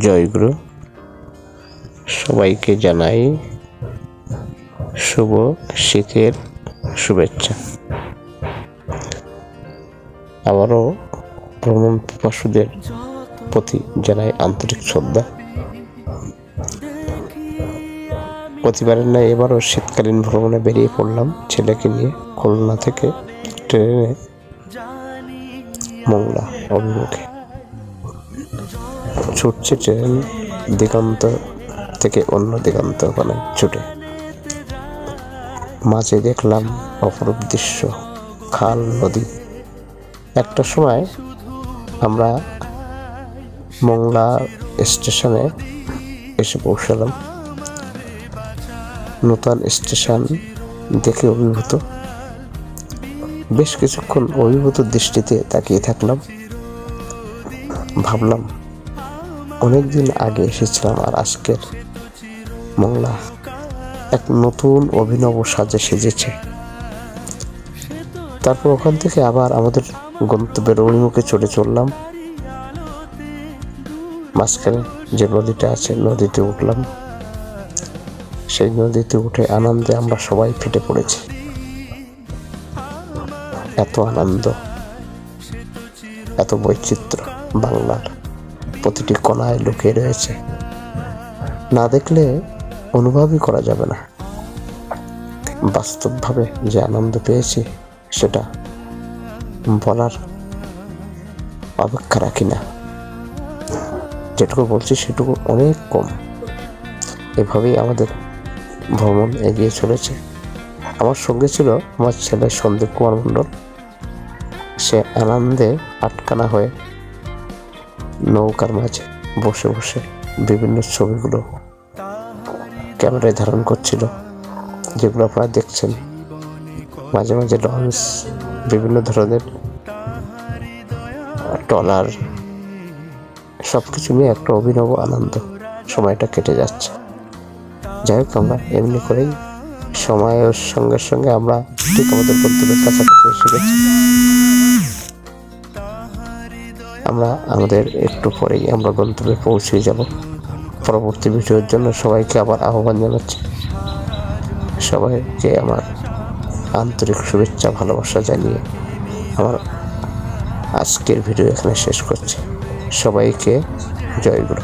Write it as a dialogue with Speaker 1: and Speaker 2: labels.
Speaker 1: জয়গুরু। সবাইকে জানাই শুভ শীতের শুভেচ্ছা। আবারও ভ্রমণ পিপাসুদের প্রতি জানাই আন্তরিক শ্রদ্ধা। প্রতিবারের নয় এবারও শীতকালীন ভ্রমণে বেরিয়ে পড়লাম ছেলেকে নিয়ে খুলনা থেকে ট্রেনে মংলা অভিমুখে। ছুটছে ট্রেন দিগন্ত থেকে অন্য দিগন্ত ওখানে ছুটে। মাঝে দেখলাম অপরূপ দৃশ্য, খাল, নদী। একটা সময় আমরা মংলা স্টেশনে এসে পৌঁছালাম। নতুন স্টেশন দেখে অভিভূত, বেশ কিছুক্ষণ অভিভূত দৃষ্টিতে তাকিয়ে থাকলাম। ভাবলাম অনেকদিন আগে এসেছিলাম আর আজকের মংলা এক নতুন অভিনব সাজে সেজেছে। তারপর ওখান থেকে আবার আমাদের গন্তব্যের অভিমুখে চলে চললাম। মাঝখানে যে নদীটা আছে নদীতে উঠলাম। সেই নদীতে উঠে আনন্দে আমরা সবাই ফেটে পড়েছি। এত আনন্দ, এত বৈচিত্র্য বাংলার প্রতিটি কোণায় লুকিয়ে রয়েছে, না দেখলে অনুভবই করা যাবে না। বাস্তবভাবে যে আনন্দ পেয়েছি সেটা বলার অপেক্ষা রাখি না। যেটুকু বলছি সেটুকু অনেক কম। এভাবেই আমাদের ভ্রমণ এগিয়ে চলেছে। আমার সঙ্গে ছিল আমার ছেলে সন্দীপ কুমার মণ্ডল। সে আনন্দে আটকানা হয়ে নৌকার মাঝে বসে বসে বিভিন্ন ছবিগুলো ক্যামেরায় ধারণ করছিল, যেগুলো আপনারা দেখছেন। মাঝে মাঝে লঞ্চ, বিভিন্ন ধরনের ট্রলার, সবকিছু নিয়ে একটা অভিনব আনন্দ সময়টা কেটে যাচ্ছে। যাই হোক, আমরা এমনি করেই সময়ের সঙ্গে সঙ্গে আমরা ঠিক আমাদের গন্তব্যের কাছাকাছি এসে গেছি। আমরা আমাদের একটু পরেই আমরা গন্তব্যে পৌঁছে যাব। পরবর্তী ভিডিওর জন্য সবাইকে আবার আহ্বান জানাচ্ছি। সবাইকে আমার আন্তরিক শুভেচ্ছা, ভালোবাসা জানিয়ে আমার আজকের ভিডিও এখানে শেষ করছি। সবাইকে জয়গুরু।